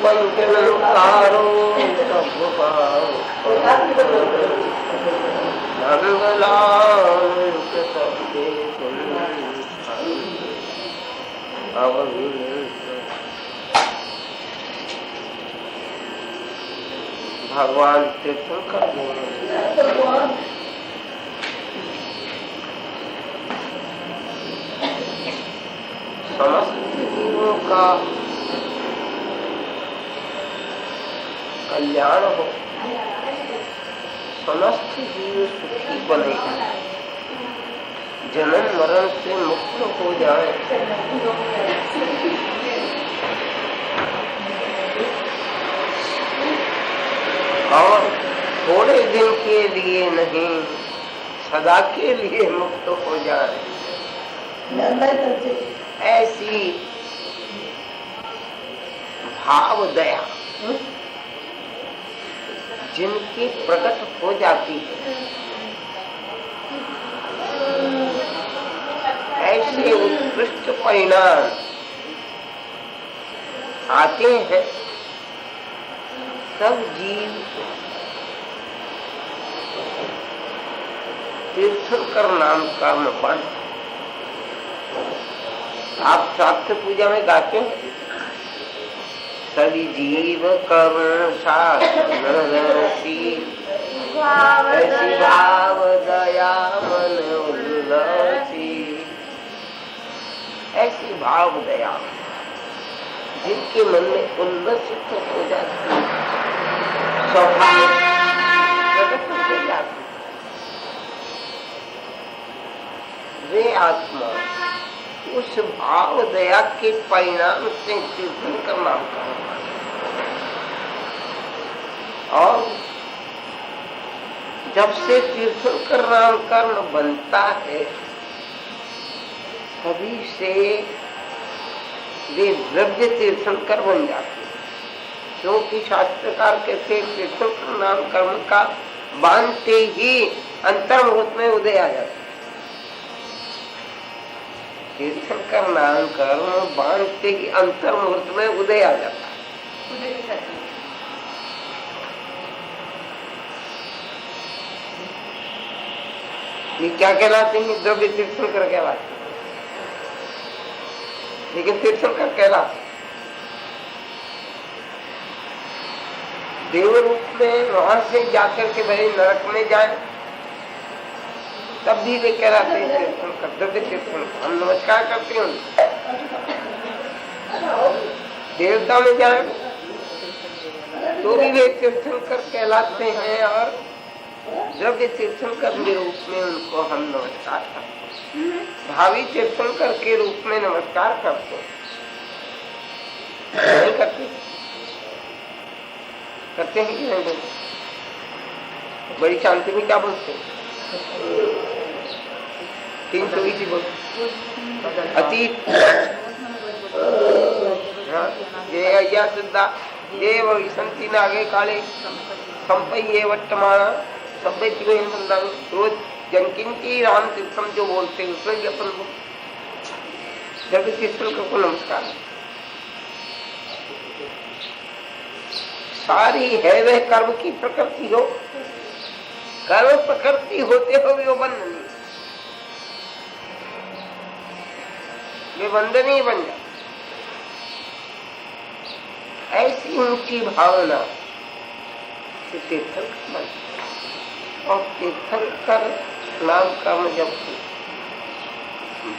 पंचन कारो भगवान तीर्थंकर समस्त जीवों का कल्याण हो, समस्त जीव सुखी बने, जन्म मरण से मुक्त हो जाए, और थोड़े दिन के लिए नहीं सदा के लिए मुक्त हो जाए, ऐसी भाव दया जिनकी प्रकट हो जाती है, ऐसे उत्कृष्ट परिणाम आते हैं। सब जीव तीर्थंकर नाम कर्म बन। आप शास्त्र पूजा में गाते हैं, सभी जीव कर्म शास्त्री ऐसी भाव दया मन उल्लासी, ऐसी भाव दया जिनके मन में उल्लसित हो जाती है, स्वभाव प्रकट हो जाती, वे आत्मा उस भाव दया के परिणाम से तीर्थंकर नाम कर्म, और जब से तीर्थंकर नाम कर्म बनता है तभी से वे द्रव्य तीर्थंकर बन जाते हैं, क्योंकि शास्त्रकार कहते हैं तीर्थंकर नाम कर्म का बांधते ही अंतर्मुहूर्त में उदय आ जाता है। तीर्थंकर नाम कर्म बांधते ही अंतर्मुहूर्त में उदय आ जाता है। ये क्या कहलाते हैं? द्रव्य तीर्थंकर कहलाते हैं, लेकिन तीर्थंकर कहलाते देव रूप में वहां से जाकर के भले नरक में जाए तब भी वे कहलाते हैं तीर्थंकर, द्रव्य तीर्थंकर। हम नमस्कार करते हैं, देवता में जाए तो भी वे तीर्थंकर कहलाते हैं, और द्रव्य तीर्थंकर के रूप में उनको हम नमस्कार करते हैं, भावी तीर्थंकर के रूप में नमस्कार करते हैं। नहीं करते? करते हैं कि नहीं बोलते? बड़ी शांति में क्या बोलते हैं? 320 बोलते अतीत जय अय्या सिद्धा देव विसंति नागे काले संपय्ये वर्तमाना सभ्य जीवन बंदा रोज जनकिंची राम तीर्थम जो बोलते हैं उसमें अपन जब तीर्थंकर को नमस्कार। सारी है वह कर्म की प्रकृति हो, कर्म प्रकृति होते हुए वो बंध नहीं, वे बंधनीय बन जाए। ऐसी ऊंची भावना से तीर्थंकर बन, और तीर्थंकर नाम कर्म जब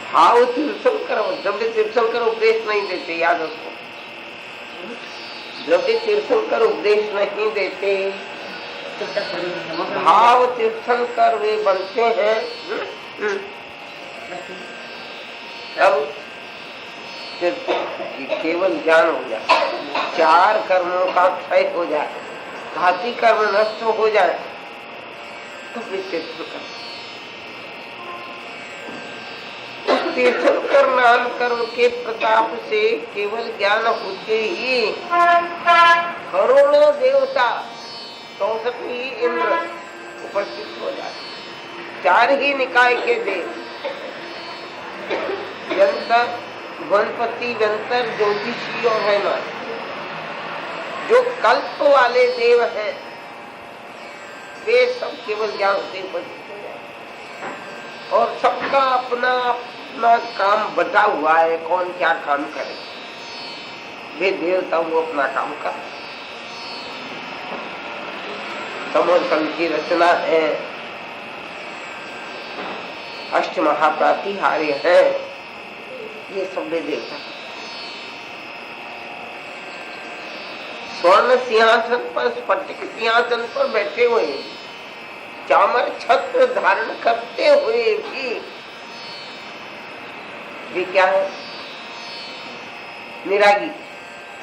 भाव तीर्थंकर, द्रव्य तीर्थंकर उपदेश नहीं देते, याद रखो, द्रव्य तीर्थंकर उपदेश नहीं देते, भाव तीर्थंकर वे बनते हैं। अब केवल ज्ञान हो जाए, चार कर्मों का क्षय हो जाए, घाती कर्म नष्ट हो जाए, तो तीर्थंकर, उस तीर्थंकर नाम कर्म के प्रताप से केवल ज्ञान होते ही करोड़ों देवता 64 ही इंद्र उपस्थित हो जाते, चार ही निकाय के देव, यंत्र, गणपति, व्यंतर, ज्योतिषी और वैमानिक, जो कल्प वाले देव हैं वे सब केवल ज्ञान देव बने और सबका अपना अपना काम बटा हुआ है, कौन क्या काम करे। वे देवता वो अपना काम कर। समरकंद की रचना है, अष्ट महाप्रातिहार्य है, ये सब वे देवता। स्वर्ण सिंहासन पर, स्फटिक सिंहासन पर बैठे हुए, चामर छत्र धारण करते हुए भी वे क्या है? निरागी,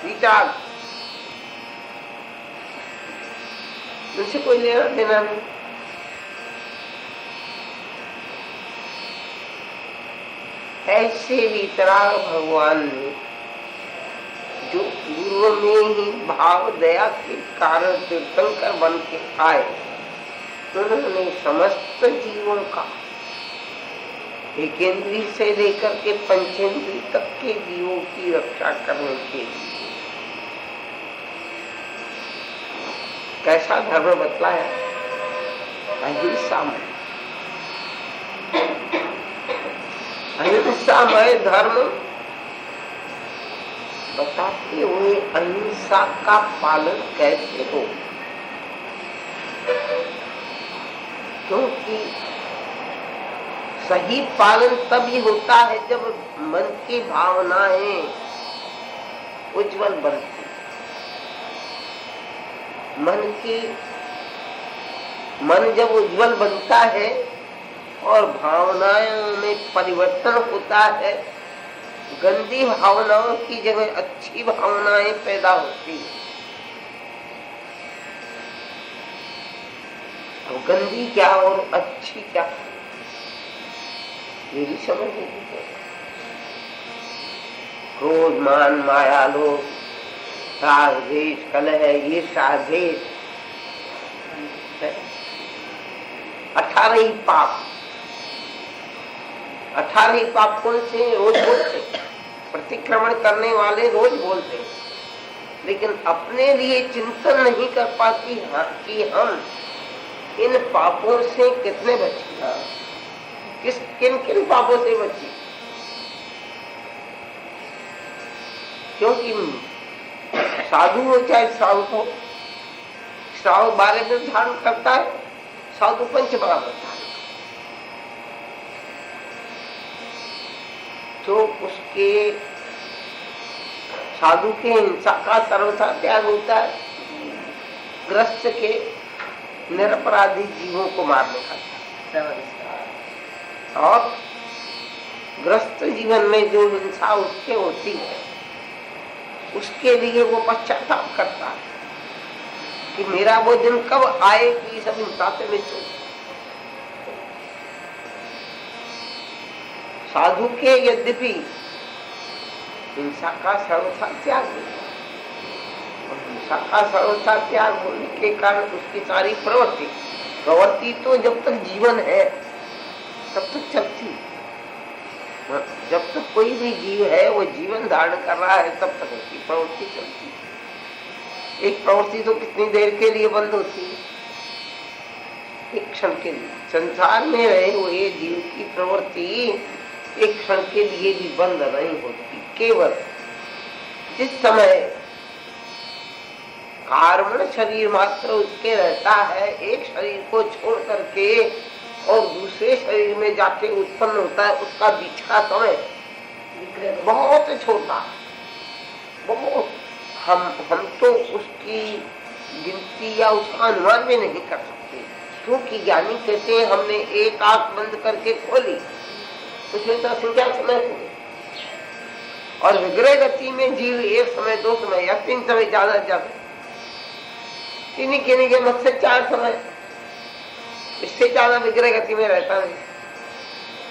विचार, उनसे कोई लेना देना नहीं। ऐसे वितराग भगवान ने जो पूर्व में ही भाव दया के कारण तीर्थंकर बन के आए, उन्होंने समस्त जीवों का एक इंद्रिय से लेकर के पंचेंद्रिय तक के जीवों की रक्षा करने के लिए कैसा धर्म बतलाया? अहिंसामय, अहिंसामय धर्म बताते हुए अहिंसा का पालन कैसे हो, क्योंकि सही पालन तभी होता है जब मन की भावनाएं उज्जवल बनती। मन जब उज्जवल बनता है और भावनाओं में परिवर्तन होता है, गंदी भावनाओं की जगह अच्छी भावनाएं पैदा होती है। तो गंदी क्या और अच्छी क्या, ये भी समझ नहीं। क्रोध, मान, माया, लोभ, राग, द्वेष, कलह, ईर्ष्या, द्वेष, 18 ही पाप। 18 ही पाप कौन से? रोज बोलते, प्रतिक्रमण करने वाले रोज बोलते, लेकिन अपने लिए चिंतन नहीं कर पाती कि हम इन पापों से कितने बचे, किन किन पापों से बचे। क्योंकि साधु हो चाहे साधु हो, साधु 12 में धारण करता है, साधु पंच बराबर धारण, तो उसके साधु के हिंसा का सर्वथा त्याग होता है, ग्रस्त के निरपराधी जीवों को मारने का। और ग्रस्त जीवन में जो हिंसा उसके होती है, उसके लिए वो पश्चाताप करता है कि मेरा वो दिन कब आए कि सब हिंसा से बचूं। साधु के यद्यपि हिंसा का सर्वथा त्याग होता है, और हिंसा का सर्वथा त्याग होने के कारण उसकी सारी प्रवृत्ति तो जब तक जीवन है तब तक चलती। जब तक कोई भी जीव है वो जीवन धारण कर रहा है तब तक उसकी प्रवृत्ति चलती है। एक प्रवृत्ति तो कितनी देर के लिए बंद होती है? एक क्षण के लिए। संसार में रहे हुए जीव की प्रवृत्ति एक क्षण के लिए भी बंद नहीं होती। केवल जिस समय कार्बन शरीर मात्र उसके रहता है, एक शरीर को छोड़ करके और दूसरे शरीर में जाके उत्पन्न होता है, उसका बीच का समय बहुत छोटा, बहुत। हम तो उसकी गिनती या उसका अनुमान भी नहीं कर सकते, क्योंकि ज्ञानी कहते हैं हमने एक आंख बंद करके खोली, उसमें तो संख्या समय हो, और विग्रह गति में जीव एक समय, 2 समय या 3 समय ज्यादा ज्यादा, किन्हीं के मत से 4 समय, इससे ज्यादा विग्रह गति में रहता नहीं।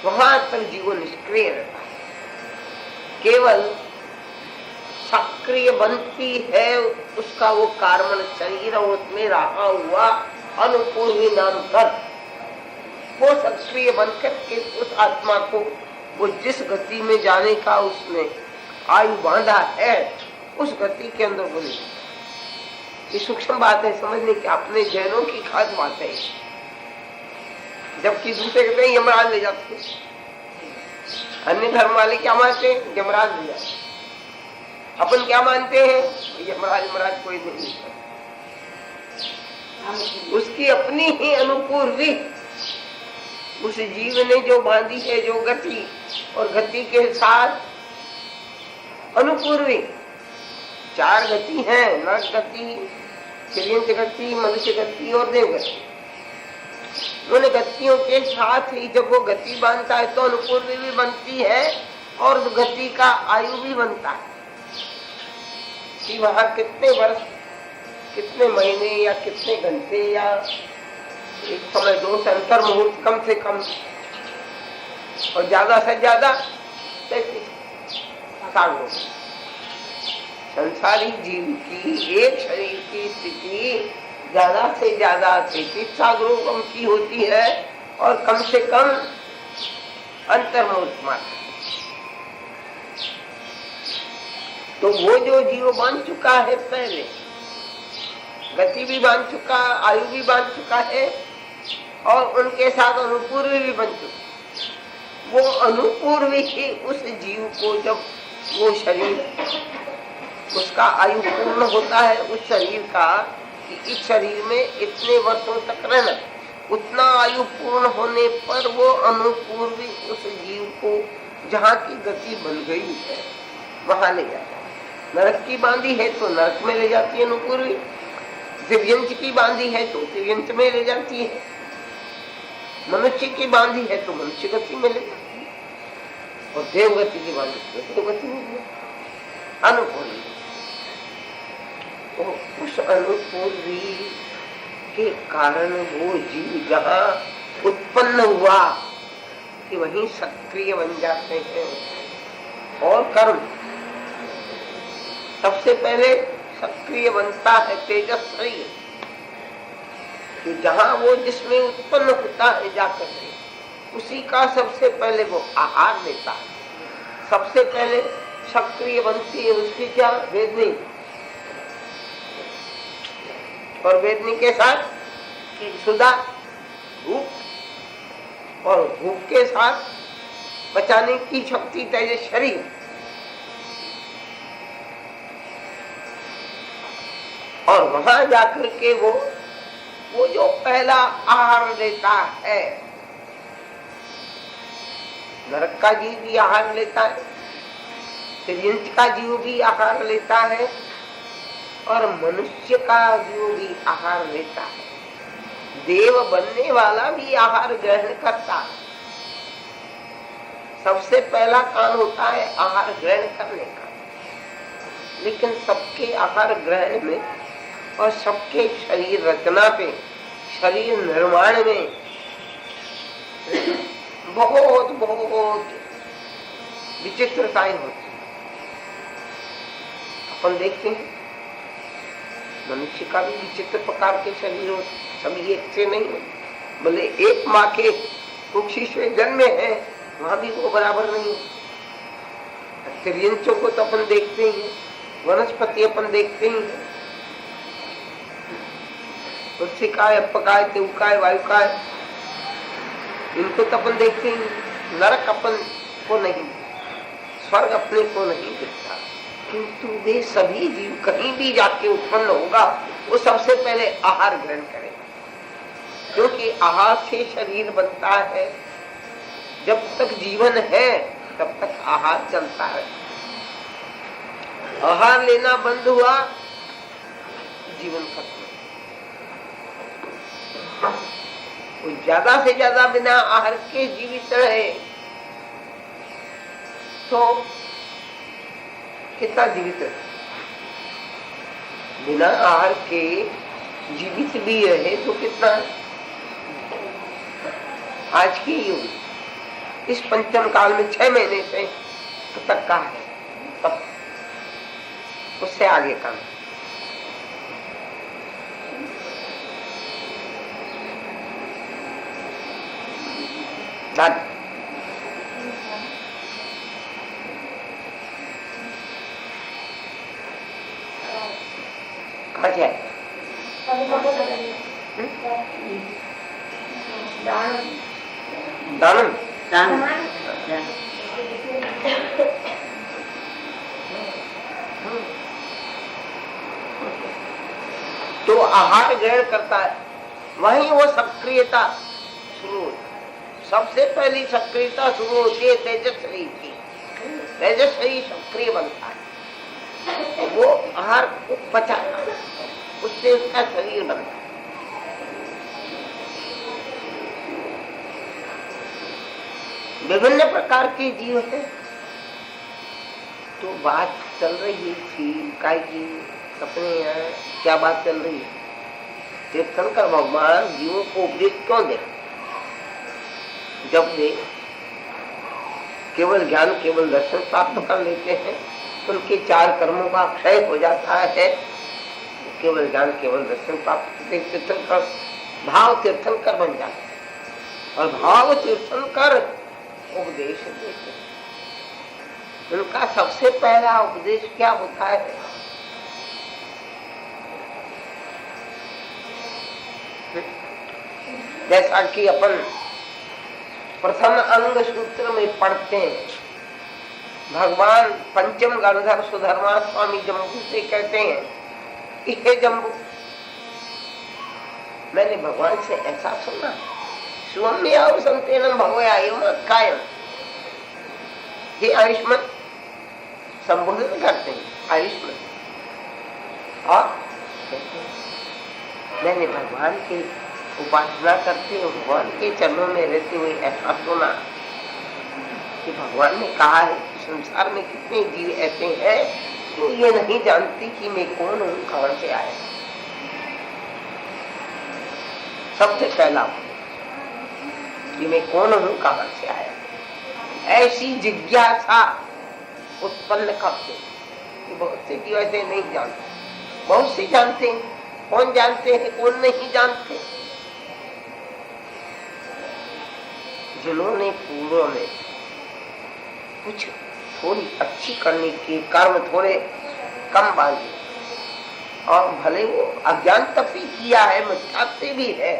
वहां तक जीव निष्क्रिय रहता है। केवल सक्रिय बनती है उसका वो कार्बन शरीर, और उसमें रहा हुआ अनुपूर्वी नाम कर, वो सक्रिय बनकर के उस आत्मा को वो जिस गति में जाने का उसने आयु बांधा है, उस गति के अंदर वो नहीं। ये सूक्ष्म बात है समझने की, अपने जैनों की खास बात है। जबकि दूसरे कहते हैं यमराज ले जाते, अन्य धर्म वाले क्या मानते हैं? यमराज ले जाते। अपन क्या मानते हैं? यमराज यमराज कोई नहीं, उसकी अपनी ही अनुपूर्वी, उस जीव ने जो बांधी है जो गति, और गति के साथ अनुपूर्वी 4 गति है, नरक गति, तिर्यंत गति, मनुष्य गति और देव गति। उन गतियों के साथ ही जब वो गति बांधता है तो अनुपूर्वी भी बनती है और गति का आयु भी बनता है कि वहां कितने वर्ष, कितने महीने या कितने घंटे या एक समय 2 से अंतर मुहूर्त कम से कम और ज्यादा से ज्यादा 33 साल हो। संसारी जीव की एक शरीर की स्थिति ज्यादा से ज्यादा 33 सागरों की होती है और कम से कम अंतर्मुहूर्त मात्र। तो वो जो जीव बांध चुका है, पहले गति भी बांध चुका, आयु भी बांध चुका है और उनके साथ अनुपूर्वी भी बन चुका। वो अनुपूर्वी ही उस जीव को जब वो शरीर, उसका आयु पूर्ण होता है उस शरीर का, कि इस शरीर में इतने वर्षों तक रहना, उतना आयु पूर्ण होने पर वो अनुपूर्वी उस जीव को जहाँ की गति बन गई है वहां ले जाता है। नरक की बांधी है तो नरक में ले जाती है अनुपूर्वी, दिव्यंश की बांधी है तो दिव्यंश में ले जाती है, मनुष्य की बांधी है तो मनुष्य गति में ले जाती है, और देवगति की बांधी है तो देवगति में ले जाती है। अनुपूर्वी, तो उस अनुपूर्वी के कारण वो जीव जहाँ उत्पन्न हुआ कि वहीं सक्रिय बन जाते हैं। और कर्म सबसे पहले सक्रिय बनता है तेजस शरीर, कि जहाँ वो जिसमें उत्पन्न होता है जाकर के उसी का सबसे पहले वो आहार लेता है। सबसे पहले सक्रिय बनती है उसकी क्या? वेदनी, और वेदनी के साथ सुधा, भूख, और भूख के साथ बचाने की शक्ति तेजस शरीर। और वहां जाकर के वो जो पहला आहार लेता है, नरक का जीव भी आहार लेता है, तिर्यंश का जीव भी आहार लेता है, और मनुष्य का जीव भी आहार लेता है। देव बनने वाला भी आहार ग्रहण करता है। सबसे पहला काम होता है आहार ग्रहण करने का। लेकिन सबके आहार ग्रहण में और सबके शरीर रचना पे, शरीर निर्माण में बहुत बहुत विचित्रताएं होती। अपन देखते हैं मनुष्य का भी विचित्र प्रकार के शरीर होते, सभी एक से नहीं होते। भले एक माँ के कुक्षी से जन्मे हैं, वहां भी वो बराबर नहीं होते। तिर्यंशों को तो अपन देखते ही, वनस्पति अपन देखते ही, पुस्तिकाय, अपकाय, तेवकाय, वायुकाय, इनको तो अपन देखते ही। नरक अपन को नहीं, स्वर्ग अपने को नहीं दिखता, किंतु वे सभी जीव कहीं भी जाके उत्पन्न होगा वो सबसे पहले आहार ग्रहण करेगा, क्योंकि आहार से शरीर बनता है। जब तक जीवन है तब तक आहार चलता है। आहार लेना बंद हुआ, जीवन खत्म। वो ज्यादा से ज्यादा बिना आहार के जीवित रहे तो कितना जीवित रहे? बिना आहार के जीवित भी रहे तो कितना? आज की युग इस पंचम काल में 6 महीने से तक का है, तब उससे आगे का कहा जाए। दानम तो आहार ग्रहण करता है, वहीं वो सक्रियता शुरू होती है। सबसे पहली सक्रियता शुरू होती है तेजस शरीर की। तेजस शरीर सक्रिय बनता है, वो आहार को पचाता है, उससे उसका शरीर बनता है। विभिन्न प्रकार के जीव हैं। तो बात चल रही थी काय की अपने यहाँ क्या बात चल रही है? तीर्थंकर भगवान जीवों को उपदेश क्यों दे? जब वे केवल ज्ञान केवल दर्शन प्राप्त कर लेते हैं, उनके 4 कर्मों का क्षय हो जाता है। केवल ज्ञान केवल दर्शन प्राप्त करते तीर्थंकर भाव तीर्थंकर बन जाते हैं और भाव तीर्थंकर उपदेश देते हैं। उनका सबसे पहला उपदेश क्या होता है? जैसा कि अपन प्रथम अंग सूत्र में पढ़ते हैं, भगवान पंचम गंधर्व सुधर्मा स्वामी जम्बू से कहते हैं कि हे जम्बू, मैंने भगवान से ऐसा सुना, स्वम्य संतेनम भगवयायम कायम। ये आयुष्मान संबोधित करते हैं आयुष्मान, और मैंने भगवान की उपासना करते हुए भगवान के चरणों में रहते हुए ऐसा सुना कि भगवान ने कहा है कि संसार में कितने जीव ऐसे हैं तो ये नहीं जानती कि मैं कौन हूँ, कहां से आया। सबसे पहला कि मैं कौन हूँ, कहां से आया, ऐसी जिज्ञासा उत्पन्न करते कि बहुत से जीव ऐसे नहीं जानते। बहुत से जानते हैं, कौन जानते हैं कौन नहीं जानते? जिन्होंने पूर्व में कुछ थोड़ी अच्छी करने के कर्म थोड़े कम बांधे और भले वो अज्ञान तक भी किया है, मिथ्यात्व भी है,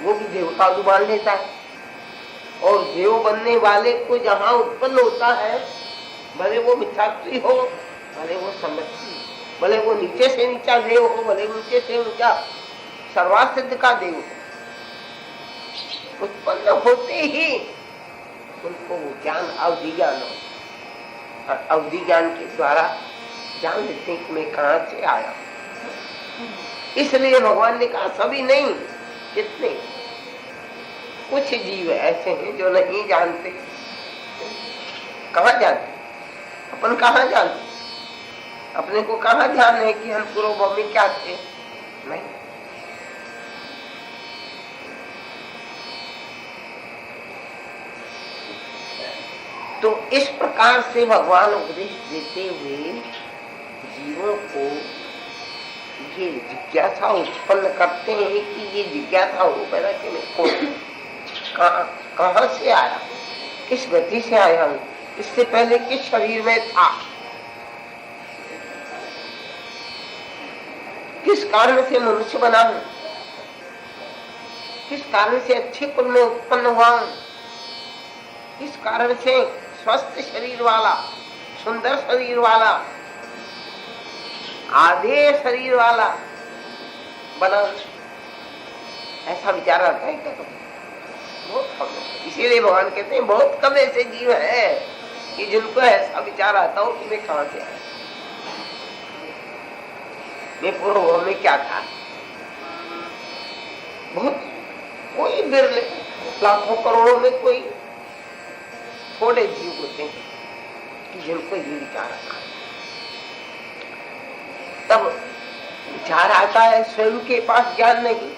वो भी देवता को मान लेता है। और देव बनने वाले को जहाँ उत्पन्न होता है, भले वो मिथ्यात्व हो, भले वो समर्थी, भले वो नीचे से नीचा देव हो, भले नीचे से ऊंचा सर्वासिद्ध का देव हो, उत्पन्न होते ही उनको वो ज्ञान अवधि ज्ञान हो, और अवधि ज्ञान के द्वारा जान लेते हैं कि मैं कहां से आया। इसलिए भगवान ने कहा सभी नहीं, कितने कुछ जीव ऐसे हैं जो नहीं जानते। कहां जानते? अपन कहां जानते? अपने को कहां ध्यान है कि हम पूर्व में क्या थे? नहीं। तो इस प्रकार से भगवान उपदेश देते हुए जीवों को ये जिज्ञासा उत्पन्न करते हैं कि ये जिज्ञासा हो पैदा कि मैं कौन, कहां से आया, किस गति से आया हूं, इससे पहले किस शरीर में था, किस कारण से मनुष्य बना हूं, किस कारण से अच्छे कुल में उत्पन्न हुआ हूं, किस कारण से स्वस्थ शरीर वाला, सुंदर शरीर वाला, आधे शरीर वाला बना। ऐसा विचार आता है क्या? बहुत कम। इसीलिए भगवान कहते हैं बहुत कम ऐसे जीव हैं कि जिनको ऐसा विचार आता हो कि मैं कहां से आया, मैं पूर्व में क्या था। बहुत कोई बिरले, लाखों करोड़ों में कोई थोड़े जीव होते हैं कि जिनको ये विचार आता है। तब विचार आता है, स्वयं के पास ज्ञान नहीं,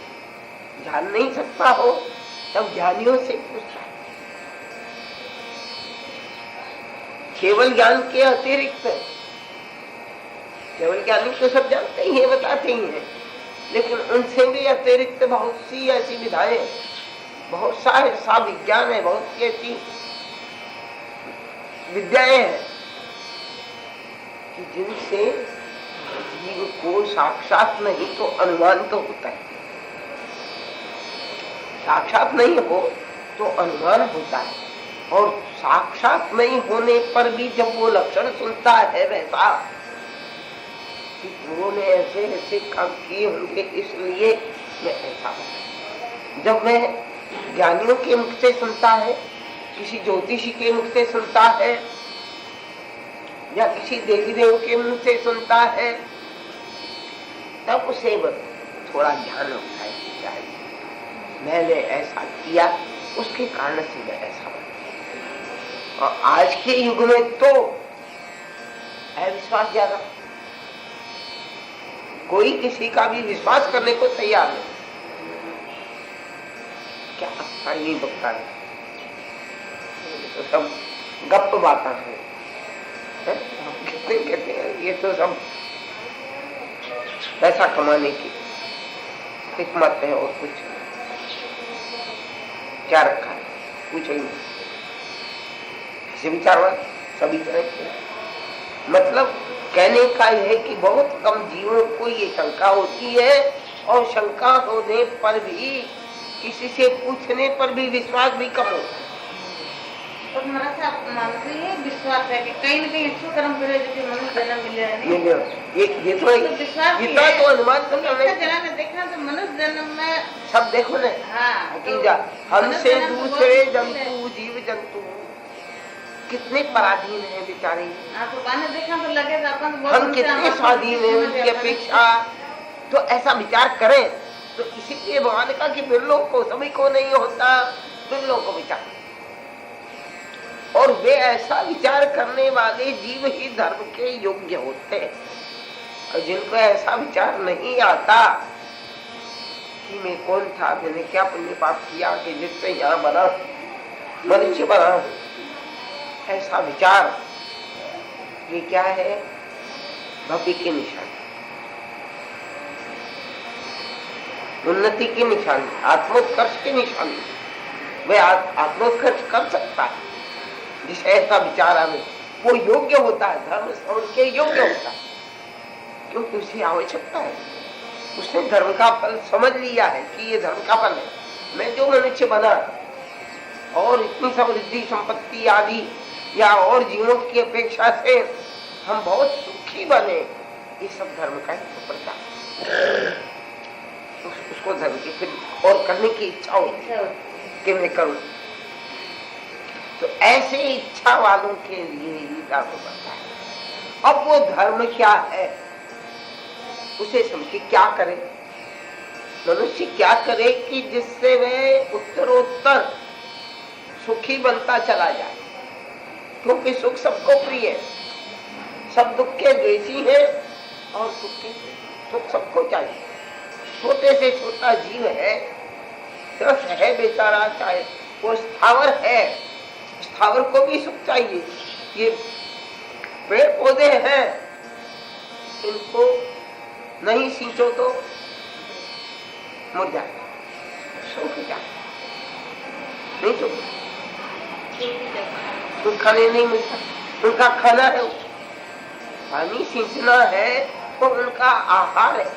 जान नहीं सकता हो, तब ज्ञानियों से पूछता है। केवल ज्ञान के अतिरिक्त, केवल ज्ञानी तो सब जानते ही है, बताते ही हैं, लेकिन उनसे भी अतिरिक्त बहुत सी ऐसी विधाएं, बहुत सा ऐसा विज्ञान है, बहुत सी ऐसी विद्याएं हैं कि जिनसे जीव को साक्षात नहीं तो अनुमान तो होता है। साक्षात नहीं हो तो अनुमान होता है, और साक्षात नहीं होने पर भी जब वो लक्षण सुनता है वैसा कि उन्होंने ऐसे ऐसे काम किए होंगे इसलिए मैं ऐसा बना। जब मैं ज्ञानियों के मुख से सुनता है, किसी ज्योतिषी के मुख से सुनता है, या किसी देवी देव के मुंह से सुनता है, तब उसे थोड़ा ध्यान होता है मैंने ऐसा किया, उसके कारण से मैं ऐसा बना। और आज के युग में तो अविश्वास ज्यादा, कोई किसी का भी विश्वास करने को तैयार नहीं। क्या अच्छा ये बता है, तो सब गप बातें हैं, कहते हैं ये तो सब पैसा कमाने की हिकमत है और कुछ क्या रखा है, कुछ नहीं। विचारवाद सभी तरह के, मतलब कहने का यह है कि बहुत कम जीवों को ये शंका होती है, और शंका होने पर भी किसी से पूछने पर भी विश्वास भी कम होता है। और मानते हैं विश्वास है कि कहीं न कहीं अच्छा कर्म करे जैसे मनुष्य जन्म मिले है। ये तो इतना तो अनुमान तो देखना तो मनुष्य जन्म में सब देखो ना। हाँ, तो हमसे दूसरे जंतु जीव जंतु कितने पराधीन हैं बेचारे। देखना तो लगेगा हम कितने स्वाधीन हैं उनकी अपेक्षा। तो ऐसा विचार करें तो इसीलिए भगवान का कि बिरलों को सभी को नहीं होता, बिरलों को विचार, और वे ऐसा विचार करने वाले जीव ही धर्म के योग्य होते हैं। और जिनको ऐसा विचार नहीं आता कि मैं कौन था, मैंने क्या पुण्य पाप किया कि जिससे यहाँ बना मनुष्य बना, ऐसा विचार ये क्या है, भक्ति की निशानी, उन्नति की निशानी, आत्मोत्कर्ष की निशानी। वह आत्मोत्कर्ष कर सकता है जिसे ऐसा विचार आवे, वो योग्य होता है, धर्म श्रवण के योग्य होता है, क्योंकि उसे आवश्यकता है। उसने धर्म का फल समझ लिया है कि ये धर्म का फल है। मैं जो मनुष्य बना और इतनी समृद्धि संपत्ति आदि या और जीवों की अपेक्षा से हम बहुत सुखी बने, ये सब धर्म का ही प्रचार। उसको धर्म की फिर और करने की इच्छा होती है कि मैं करूं। तो ऐसे इच्छा वालों के लिए ही धर्म बनता है। अब वो धर्म क्या है उसे समझे, क्या करे मनुष्य, क्या करे कि जिससे वह उत्तरोत्तर सुखी बनता चला जाए। क्योंकि सुख सबको प्रिय है, सब दुख के द्वेषी है, और सुख सबको चाहिए। छोटे से छोटा जीव है, त्रस्त है बेचारा, चाहे वो स्थावर है, स्थावर को भी सुख चाहिए। ये पेड़ पौधे हैं, इनको नहीं सींचो तो मुरझा जाए, सूख जाए, नहीं तो कुछ खाने नहीं मिलता। उनका खाना है, पानी सींचना है तो उनका आहार है।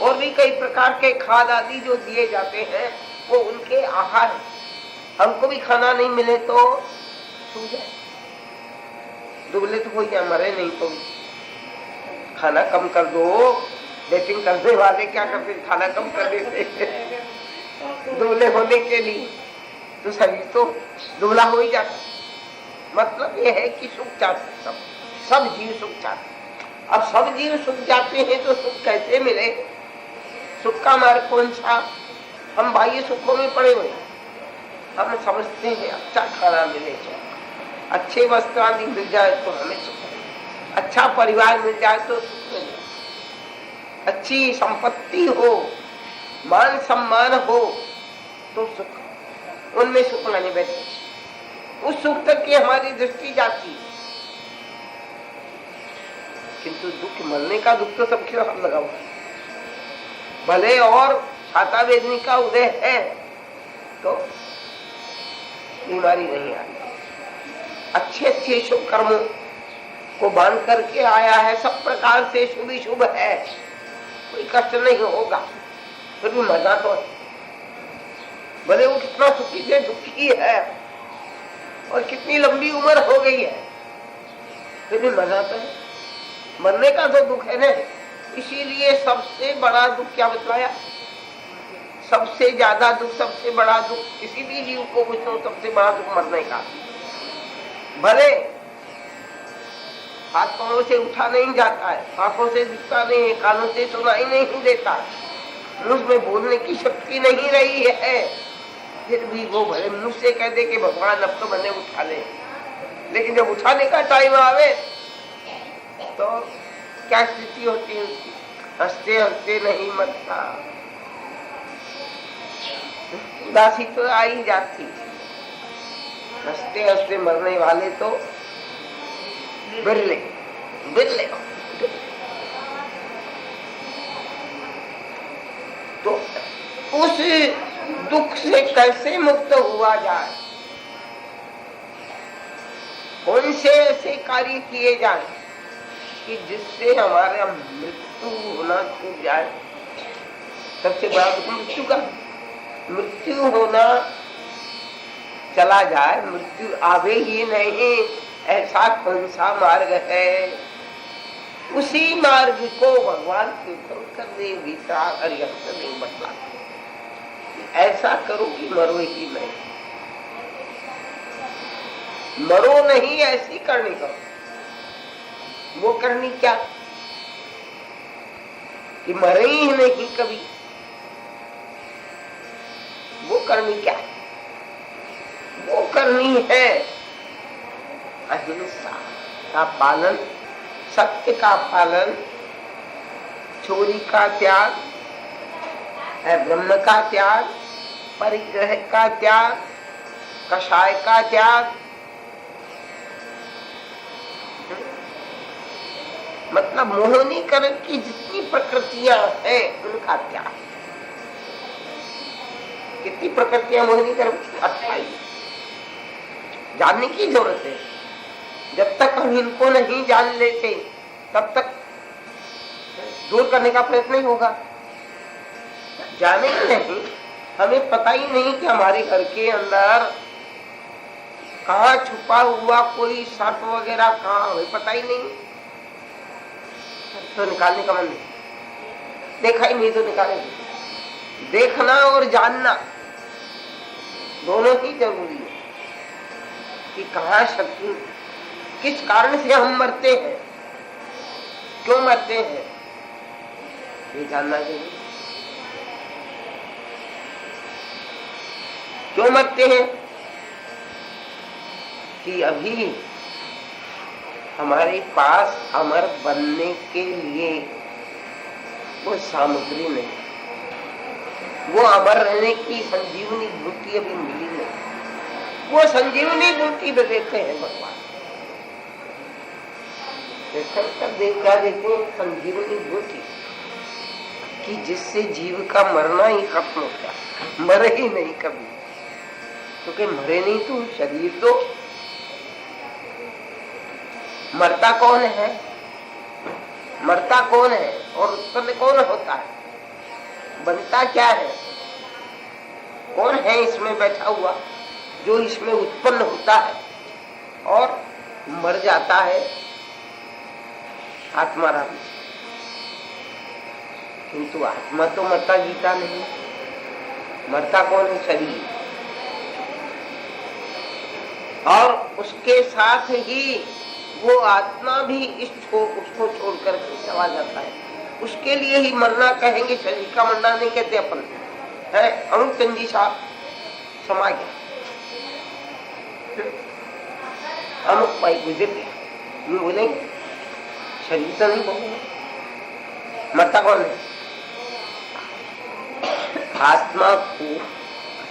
और भी कई प्रकार के खाद आदि जो दिए जाते हैं वो उनके आहार है। हमको भी खाना नहीं मिले तो सूख जाए, दुबले तो कोई क्या मरे, नहीं तो खाना कम कर दो। डेटिंग करने वाले क्या करते, खाना कम कर देते दुबले होने के लिए, तो शरीर तो दुबला हो ही जाता। मतलब ये है कि सुख चाहते सब जीव सुख चाहते। अब सब जीव सुख जाते हैं तो सुख कैसे मिले? सुख का मार्ग कौन सा? हम बाह्य सुखों में पड़े हुए, हम समझते हैं अच्छा खाना मिले, अच्छे वस्त्र आदि मिल जाए तो हमें सुख, अच्छा परिवार मिल जाए तो सुख मिले, अच्छी संपत्ति हो, मान सम्मान हो तो सुख, उनमें सुख माने बैठे। उस सुख तक की हमारी दृष्टि जाती है। किंतु दुख, मरने का दुख तो सबके साथ लगा हुआ है। भले और छाता वेदनी का उदय है तो बीमारी नहीं आई। अच्छे अच्छे शुभ कर्मों को बांध करके आया है, सब प्रकार से शुभ ही शुभ है, कोई कष्ट नहीं होगा, फिर भी मरना तो है। भले वो कितना सुखी से दुखी है और कितनी लंबी उम्र हो गई है, फिर भी मर जाता है। मरने का तो दुख है ना। इसीलिए सबसे बड़ा दुख क्या बतलाया? सबसे ज्यादा दुख, सबसे बड़ा दुख किसी भी जीव को कुछ हो, सबसे बड़ा दुख मरने का। भले हाथ पांव से उठा नहीं जाता है, आंखों से दिखता नहीं है, कानों से सुनाई नहीं देता, मुझ में बोलने की शक्ति नहीं रही है, फिर भी वो भले मुझ से कह दे कि भगवान अब तो मैंने उठा ले, लेकिन जब उठाने का टाइम आवे तो क्या स्थिति होती है उसकी? हंसते हंसते नहीं मरता, उदासी तो आ ही जाती। हंसते हंसते मरने वाले तो बिरले बिरले। तो उस दुख से कैसे मुक्त हुआ जाए? कौन से ऐसे कार्य किए जाए कि जिससे हमारा मृत्यु होना छूट जाए? सबसे बड़ा दुख मृत्यु का। मृत्यु होना चला जाए, मृत्यु आवे ही नहीं, ऐसा कौन सा मार्ग है? उसी मार्ग को भगवान तीर्थंकर ने गीता हरिहंस ने बतला, ऐसा करो कि मरो ही नहीं। मरो नहीं, ऐसी करनी करो। वो करनी क्या कि मरे ही नहीं कभी? वो करनी क्या? वो करनी है अहिंसा का पालन, सत्य का पालन, चोरी का त्याग, ब्रह्म का त्याग, परिग्रह का त्याग, कषाय का त्याग, मतलब मोहनीकरण की जितनी प्रकृतियां हैं उनका त्याग। कितनी प्रकृतियां मोहनीकरण की? 28। जानने की जरूरत है। जब तक हम इनको नहीं जान लेते तब तक दूर करने का प्रयत्न नहीं होगा। जाने ही नहीं, हमें पता ही नहीं कि हमारे घर के अंदर कहाँ छुपा हुआ कोई सर्प वगैरह कहाँ, हमें पता ही नहीं, तो निकालने का मन नहीं। देखा ही नहीं तो निकालेंगे। देखना और जानना दोनों ही जरूरी है कि कहाँ शत्रु, किस कारण से हम मरते हैं, क्यों मरते हैं, ये जानना जरूरी। क्यों मरते हैं? कि अभी हमारे पास अमर बनने के लिए वो सामग्री नहीं, वो अमर रहने की संजीवनी बूटी अभी मिली नहीं। वो संजीवनी बूटी देते हैं भगवान। देव क्या देते हैं? संजीवनी बूटी, कि जिससे जीव का मरना ही खत्म हो गया, मरे ही नहीं कभी। क्योंकि मरे नहीं तो शरीर तो मरता कौन है? मरता कौन है और उत्पन्न कौन होता है? बनता क्या है? कौन है इसमें बैठा हुआ जो इसमें उत्पन्न होता है और मर जाता है? आत्मा राम। किंतु आत्मा तो मरता जीता नहीं। मरता कौन है? शरीर। और उसके साथ ही वो आत्मा भी उसको छोड़कर चला जाता है। उसके लिए ही मरना कहेंगे, शरीर का मरना नहीं कहते अपन। है अमुक चंदी साहब समा गया, अमुक भाई गुजर गया, ये बोलेंगे, शरीर तो नहीं बोलेंगे। मरता कौन है? आत्मा को,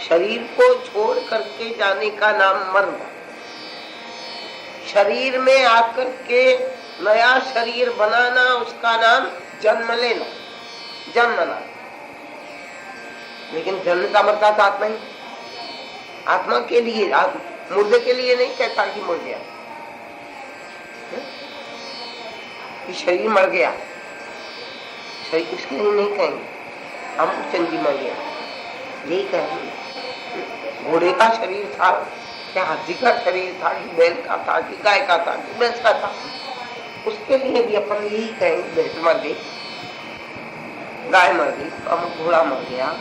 शरीर को छोड़ करके जाने का नाम मरना। शरीर में आकर के नया शरीर बनाना, उसका नाम जन्म लेना, जन्मना। लेकिन जन्मता मरता तो आत्मा ही। आत्मा के लिए, मुर्दे के लिए नहीं कहता कि मर गया, कि शरीर मर गया, शरीर उसके लिए नहीं कहेंगे हम चंदी मर गया, यही कहेंगे। घोड़े का शरीर था क्या हाथी का शरीर था कि बैल का था कि गाय का था कि भैंस का था, उसके लिए भी अपन यही कहेंगे भैंस मर गई, गाय मर गई, अब घोड़ा मर गया,